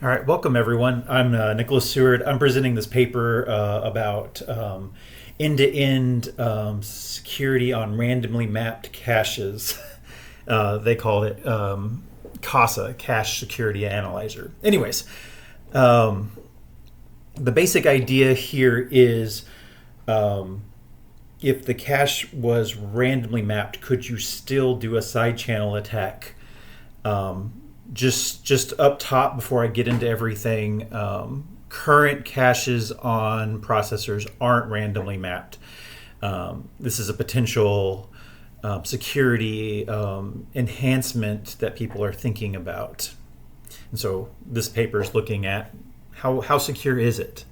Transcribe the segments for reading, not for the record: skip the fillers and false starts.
All right, welcome everyone. I'm Nicholas Seward. I'm presenting this paper about end-to-end security on randomly mapped caches. They call it CaSA, Cache Security Analyzer. Anyways, um, the basic idea here is if the cache was randomly mapped, could you still do a side channel attack? Just up top before I get into everything, current caches on processors aren't randomly mapped. This is a potential security enhancement that people are thinking about. And so this paper is looking at how secure is it?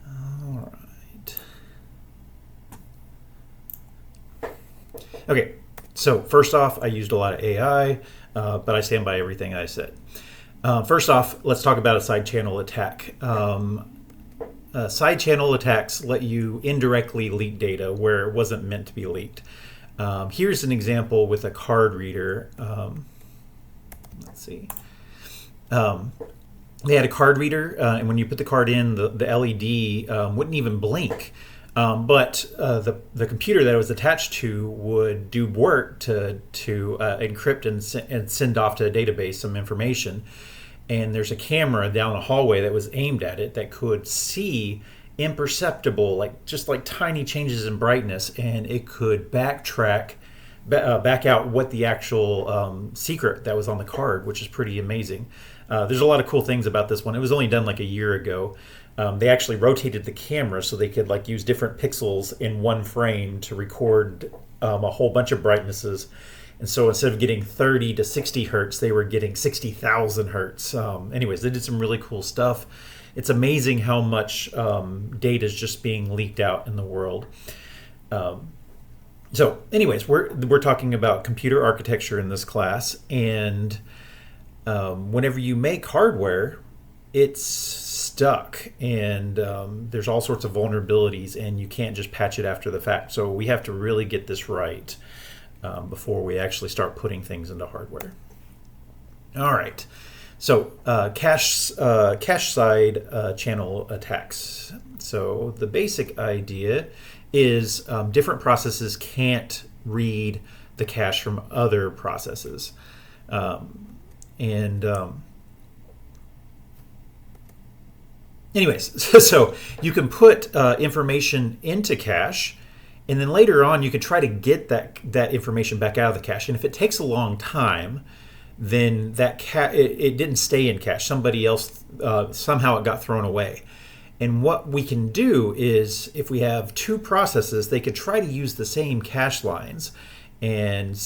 All right. Okay. So first off, I used a lot of AI, but I stand by everything I said. First off, let's talk about a side channel attack. Side channel attacks let you indirectly leak data where it wasn't meant to be leaked. Here's an example with a card reader. Let's see. They had a card reader, and when you put the card in, the LED wouldn't even blink. But the computer that it was attached to would do work to encrypt and send off to a database some information. And there's a camera down the hallway that was aimed at it that could see imperceptible, just like tiny changes in brightness, and it could back out what the actual secret that was on the card, which is pretty amazing. There's a lot of cool things about this one. It was only done like a year ago. They actually rotated the camera so they could use different pixels in one frame to record a whole bunch of brightnesses. And so instead of getting 30 to 60 hertz, they were getting 60,000 hertz. Anyways, they did some really cool stuff. It's amazing how much data is just being leaked out in the world. So anyways, we're talking about computer architecture in this class. And whenever you make hardware, it's stuck, and there's all sorts of vulnerabilities, and you can't just patch it after the fact. So we have to really get this right before we actually start putting things into hardware. All right. So cache side channel attacks. So the basic idea is different processes can't read the cache from other processes, anyways, so you can put information into cache, and then later on you can try to get that information back out of the cache. And if it takes a long time, then it didn't stay in cache. Somebody else, somehow it got thrown away. And what we can do is, if we have two processes, they could try to use the same cache lines. And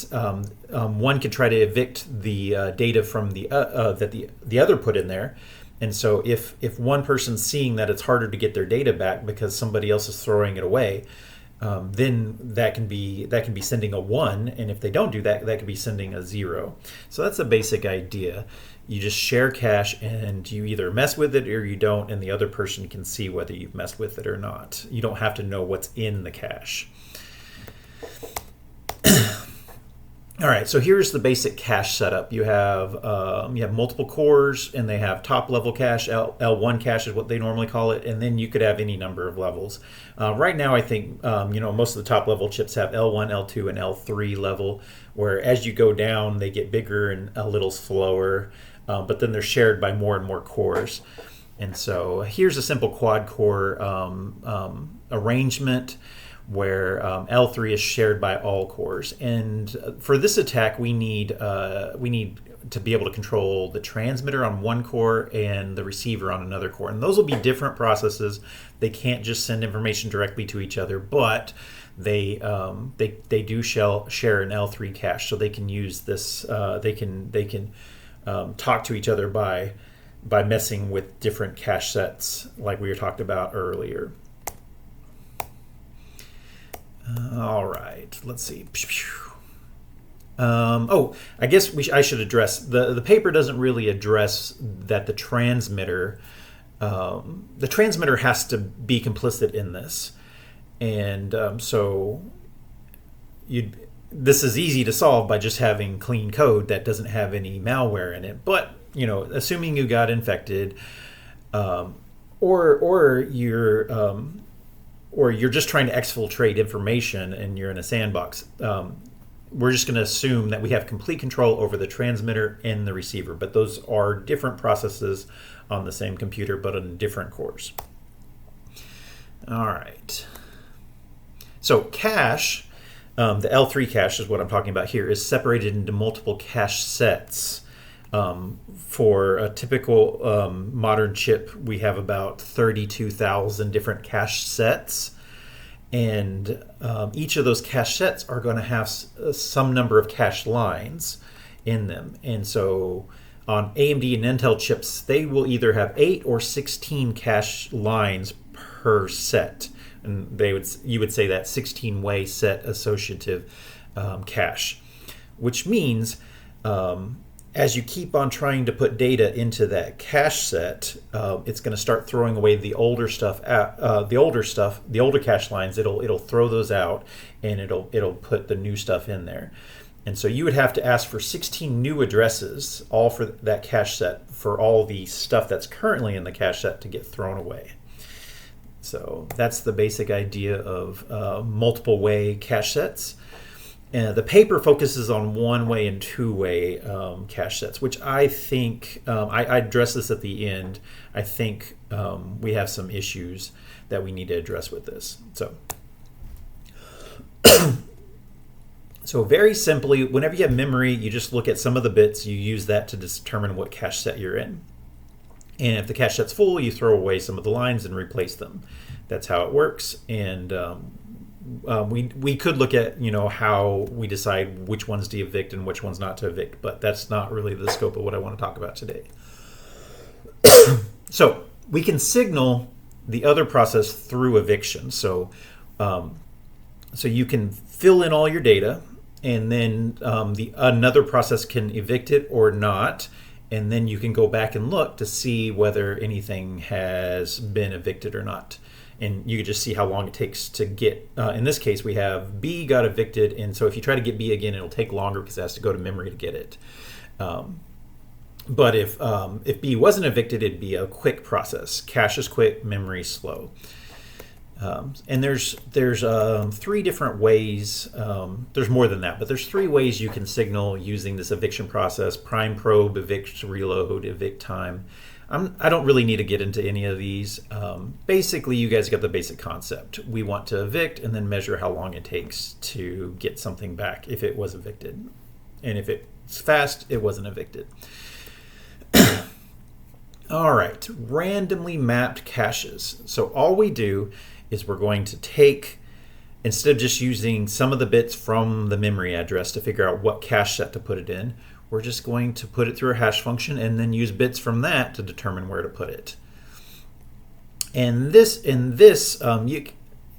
one could try to evict the data from that the other put in there. And so if one person's seeing that it's harder to get their data back because somebody else is throwing it away, then that can be sending a 1, and if they don't do that, that could be sending a 0. So that's a basic idea. You just share cache, and you either mess with it or you don't, and the other person can see whether you've messed with it or not. You don't have to know what's in the cache. All right, so here's the basic cache setup. You have multiple cores, and they have top level cache. L1 cache is what they normally call it, and then you could have any number of levels. Right now, I think most of the top level chips have L1, L2, and L3 level, where as you go down, they get bigger and a little slower, but then they're shared by more and more cores. And so here's a simple quad core arrangement, where L3 is shared by all cores. And for this attack, we need to be able to control the transmitter on one core and the receiver on another core. And those will be different processes. They can't just send information directly to each other, but they do share an L3 cache, so they can use this. They can talk to each other by messing with different cache sets, like we were talked about earlier. All right, let's see. I guess I should address the paper doesn't really address that the transmitter has to be complicit in this, and so this is easy to solve by just having clean code that doesn't have any malware in it. But assuming you got infected, or you're just trying to exfiltrate information and you're in a sandbox, we're just going to assume that we have complete control over the transmitter and the receiver. But those are different processes on the same computer, but on different cores. All right. So cache, the L3 cache is what I'm talking about here, is separated into multiple cache sets. For a typical modern chip, we have about 32,000 different cache sets. And each of those cache sets are going to have some number of cache lines in them. And so on AMD and Intel chips, they will either have 8 or 16 cache lines per set. And you would say that 16-way set associative cache, which means as you keep on trying to put data into that cache set, it's going to start throwing away the older stuff. The older cache lines, it'll throw those out, and it'll put the new stuff in there. And so you would have to ask for 16 new addresses, all for that cache set, for all the stuff that's currently in the cache set to get thrown away. So that's the basic idea of multiple way cache sets. The paper focuses on one-way and two-way cache sets, which I think, I address this at the end. I think we have some issues that we need to address with this. So very simply, whenever you have memory, you just look at some of the bits, you use that to determine what cache set you're in. And if the cache set's full, you throw away some of the lines and replace them. That's how it works. And we could look at how we decide which ones to evict and which ones not to evict, but that's not really the scope of what I want to talk about today. So we can signal the other process through eviction. So you can fill in all your data, and then another process can evict it or not, and then you can go back and look to see whether anything has been evicted or not. And you can just see how long it takes to get, in this case, we have B got evicted. And so if you try to get B again, it'll take longer because it has to go to memory to get it. But if B wasn't evicted, it'd be a quick process. Cache is quick, memory slow. And there's 3 different ways. There's more than that, but there's 3 ways you can signal using this eviction process: prime, probe, evict, reload, evict time. I don't really need to get into any of these. Basically, you guys got the basic concept. We want to evict and then measure how long it takes to get something back if it was evicted. And if it's fast, it wasn't evicted. All right, randomly mapped caches. So all we do is we're going to take, instead of just using some of the bits from the memory address to figure out what cache set to put it in, we're just going to put it through a hash function and then use bits from that to determine where to put it. And this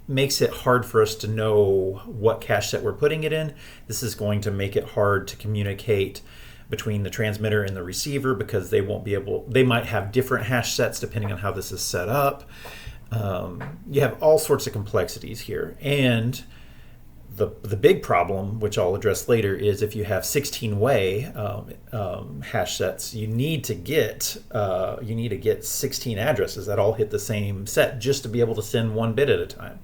makes it hard for us to know what cache set we're putting it in. This is going to make it hard to communicate between the transmitter and the receiver because they might have different hash sets depending on how this is set up. You have all sorts of complexities here. And the big problem, which I'll address later, is if you have 16-way hash sets, you need to get 16 addresses that all hit the same set just to be able to send one bit at a time.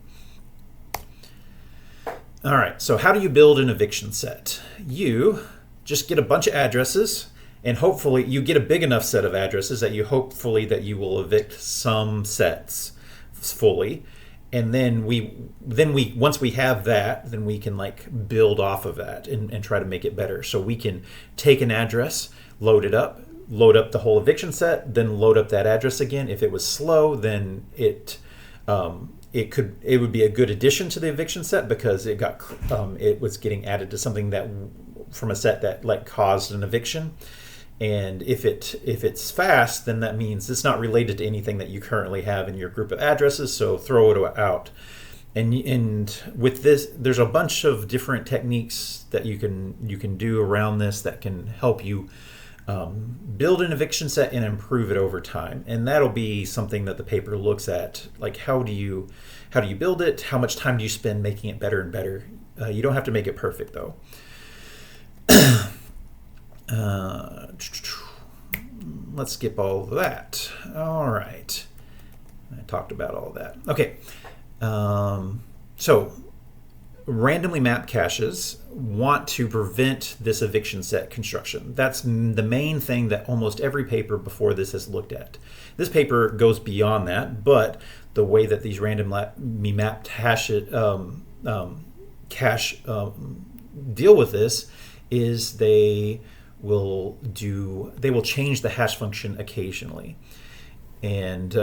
All right, so how do you build an eviction set? You just get a bunch of addresses, and hopefully you get a big enough set of addresses that you will evict some sets fully. And then once we have that, then we can build off of that and try to make it better. So we can take an address, load up the whole eviction set, then load up that address again. If it was slow, then it would be a good addition to the eviction set because it was getting added to something that from a set that caused an eviction. And if it's fast, then that means it's not related to anything that you currently have in your group of addresses, so throw it out. And with this, there's a bunch of different techniques that you can do around this that can help you build an eviction set and improve it over time. And that'll be something that the paper looks at, how do you build it? How much time do you spend making it better and better? You don't have to make it perfect though. Let's skip all of that. All right. I talked about all that. Okay. So randomly mapped caches want to prevent this eviction set construction. That's the main thing that almost every paper before this has looked at. This paper goes beyond that, but the way that these randomly mapped cache deal with this is they will change the hash function occasionally. And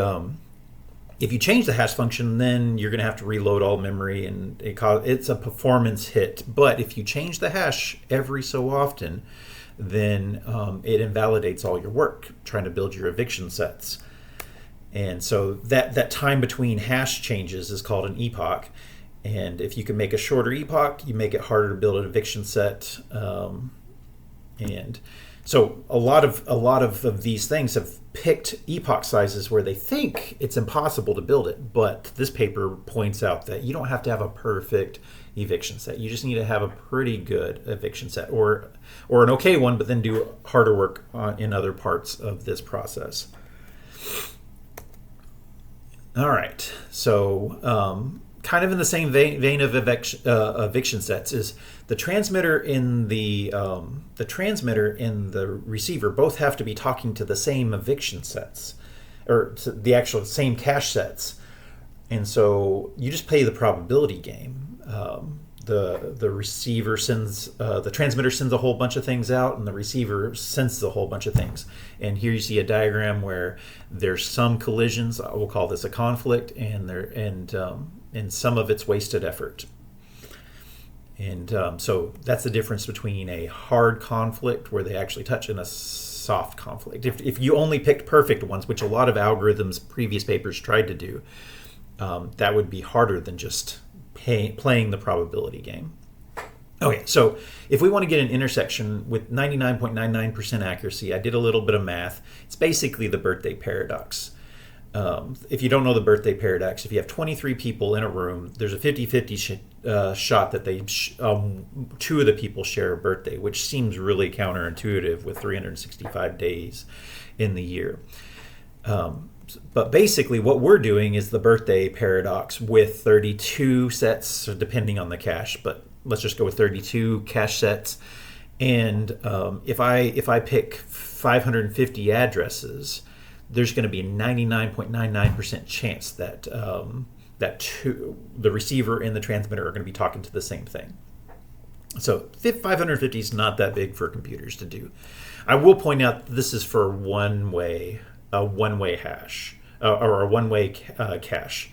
if you change the hash function, then you're going to have to reload all memory, and it's a performance hit. But if you change the hash every so often, then it invalidates all your work trying to build your eviction sets. And so that time between hash changes is called an epoch. And if you can make a shorter epoch, you make it harder to build an eviction set. And so a lot of these things have picked epoch sizes where they think it's impossible to build it. But this paper points out that you don't have to have a perfect eviction set. You just need to have a pretty good eviction set, or an okay one, but then do harder work in other parts of this process. All right, so kind of in the same vein of eviction sets is the transmitter in the receiver both have to be talking to the same eviction sets, or the actual same cache sets, and so you just play the probability game. The receiver sends the transmitter sends a whole bunch of things out, and the receiver senses a whole bunch of things. And here you see a diagram where there's some collisions. We'll call this a conflict, and some of it's wasted effort. And so that's the difference between a hard conflict where they actually touch and a soft conflict. If you only picked perfect ones, which a lot of algorithms, previous papers tried to do, that would be harder than just playing the probability game. Okay, so if we want to get an intersection with 99.99% accuracy, I did a little bit of math. It's basically the birthday paradox. If you don't know the birthday paradox, if you have 23 people in a room, there's a 50-50 shot that two of the people share a birthday, which seems really counterintuitive with 365 days in the year. But basically what we're doing is the birthday paradox with 32 sets, depending on the cache, but let's just go with 32 cache sets. And if I pick 550 addresses, there's going to be a 99.99% chance that the receiver and the transmitter are going to be talking to the same thing. So 550 is not that big for computers to do. I will point out this is for a one-way hash or a one-way cache.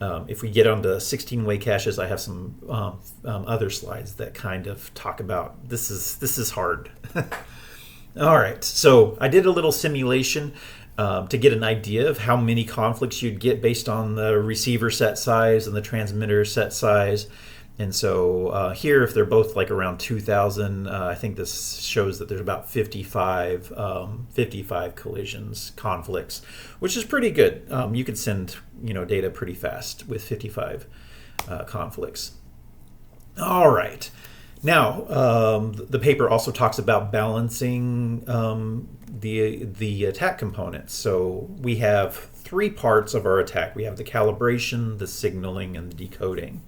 If we get onto 16-way caches, I have some other slides that kind of talk about this is hard. All right, so I did a little simulation to get an idea of how many conflicts you'd get based on the receiver set size and the transmitter set size. And so here, if they're both like around 2,000, I think this shows that there's about 55 conflicts, which is pretty good. You could send data pretty fast with 55 conflicts. All right. Now, the paper also talks about balancing the attack components. So we have three parts of our attack. We have the calibration, the signaling, and the decoding.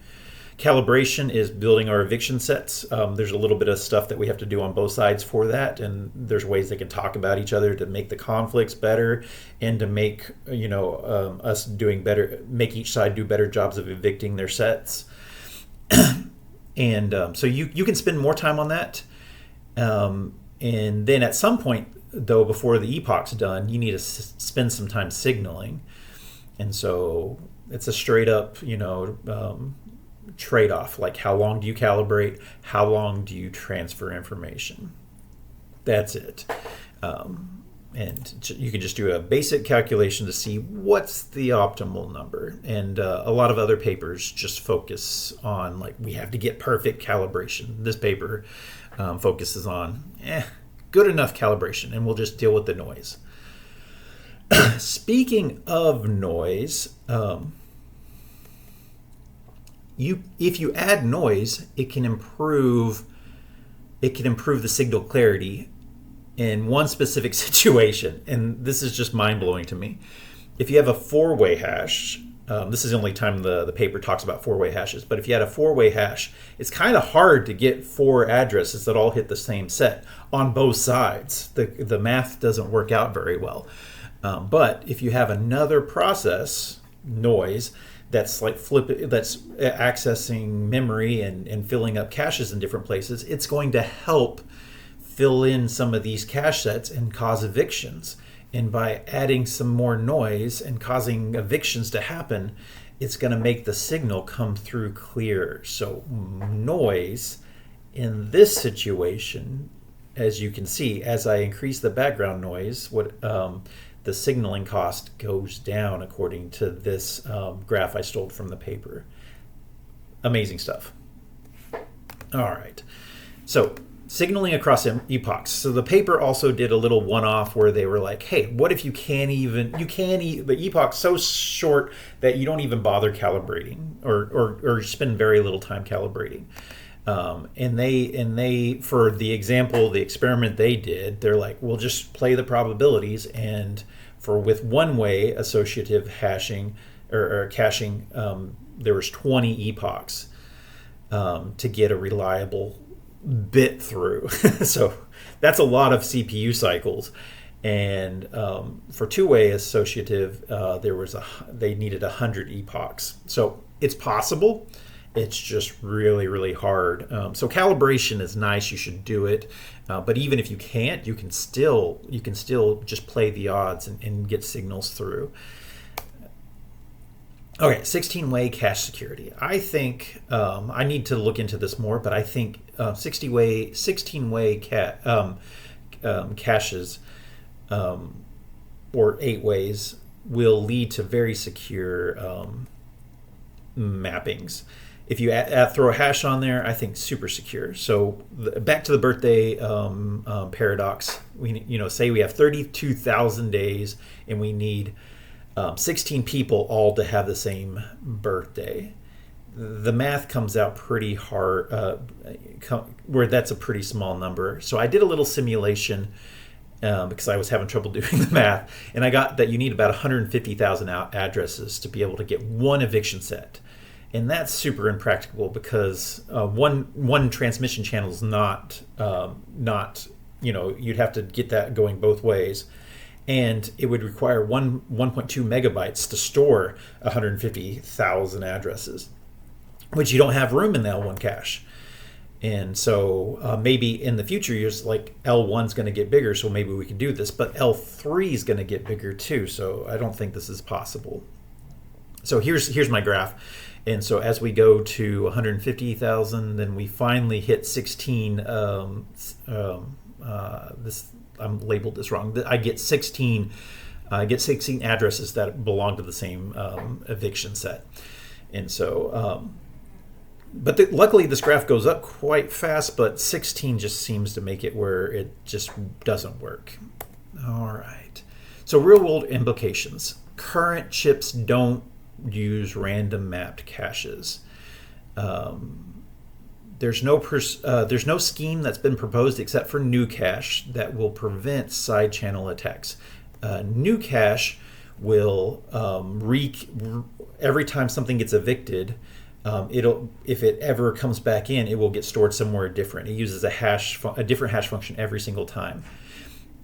Calibration is building our eviction sets. There's a little bit of stuff that we have to do on both sides for that, and there's ways they can talk about each other to make the conflicts better and to make us doing better, make each side do better jobs of evicting their sets. And so you can spend more time on that, and then at some point, though, before the epoch's done, you need to spend some time signaling, and so it's a straight up trade-off. Like, how long do you calibrate? How long do you transfer information? That's it. And you can just do a basic calculation to see what's the optimal number. And a lot of other papers just focus on, like, we have to get perfect calibration. This paper focuses on good enough calibration, and we'll just deal with the noise. Speaking of noise, if you add noise, it can improve the signal clarity in one specific situation, and this is just mind-blowing to me. If you have a four-way hash, this is the only time the paper talks about four-way hashes, but if you had a four-way hash, it's kind of hard to get four addresses that all hit the same set on both sides. The math doesn't work out very well. But if you have another process, noise, that's accessing memory and filling up caches in different places, it's going to help fill in some of these cache sets and cause evictions. And by adding some more noise and causing evictions to happen, it's going to make the signal come through clearer. So noise in this situation, as you can see, as I increase the background noise, the signaling cost goes down according to this graph I stole from the paper. Amazing stuff. All right. So signaling across epochs. So the paper also did a little one-off where they were like, hey, what if the epoch's so short that you don't even bother calibrating or spend very little time calibrating. And they for the experiment they did, they're like, we'll just play the probabilities, and with one-way associative hashing or caching, there was 20 epochs to get a reliable bit through. So that's a lot of CPU cycles. And for two-way associative, they needed 100 epochs. So it's possible. It's just really, really hard. So calibration is nice. You should do it. But even if you can't, you can still just play the odds and get signals through. Okay, 16-way cache security. I think I need to look into this more, but I think 16-way caches or 8 ways will lead to very secure mappings. If you throw a hash on there, I think super secure. So back to the birthday paradox. Say we have 32,000 days and we need 16 people all to have the same birthday. The math comes out pretty hard, where that's a pretty small number. So I did a little simulation because I was having trouble doing the math, and I got that you need about 150,000 addresses to be able to get one eviction set. And that's super impractical because one transmission channel is not you'd have to get that going both ways. And it would require 1.2 megabytes to store 150,000 addresses, which you don't have room in the L1 cache. And so maybe in the future years, like L1's going to get bigger, so maybe we can do this. But L3 is going to get bigger too, so I don't think this is possible. So here's my graph. And so as we go to 150,000, then we finally hit 16. I'm labeled this wrong. I get 16 addresses that belong to the same eviction set. And so, luckily this graph goes up quite fast, but 16 just seems to make it where it just doesn't work. All right. So real world implications. Current chips don't use random mapped caches. There's no scheme that's been proposed except for new cache that will prevent side channel attacks. New cache will every time something gets evicted, if it ever comes back in, it will get stored somewhere different. It uses a different hash function every single time.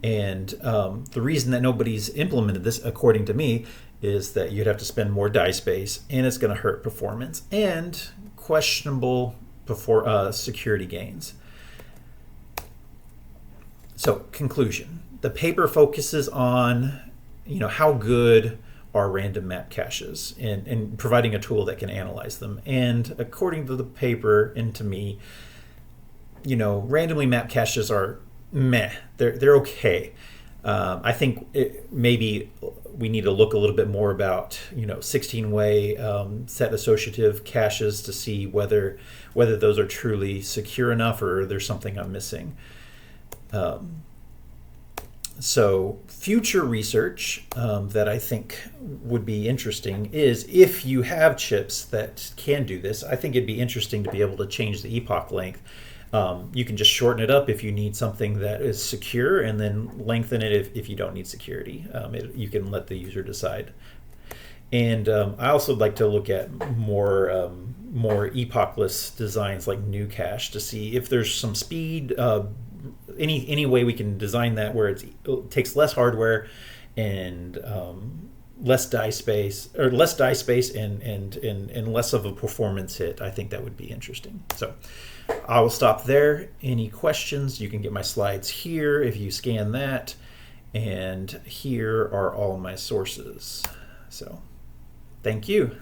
And the reason that nobody's implemented this, according to me, is that you'd have to spend more die space, and it's going to hurt performance and questionable security gains. So conclusion, the paper focuses on how good are random map caches and providing a tool that can analyze them. And according to the paper and to me, randomly mapped caches are meh. They're okay. I think maybe we need to look a little bit more about 16-way set associative caches to see whether those are truly secure enough or there's something I'm missing. So future research that I think would be interesting is if you have chips that can do this, I think it'd be interesting to be able to change the epoch length. You can just shorten it up if you need something that is secure, and then lengthen it if you don't need security. You can let the user decide. And I also like to look at more epochless designs like new cache to see if there's some speed. Any way we can design that where it takes less hardware and less die space and less of a performance hit. I think that would be interesting. So I will stop there. Any questions? You can get my slides here if you scan that, and here are all my sources. So thank you.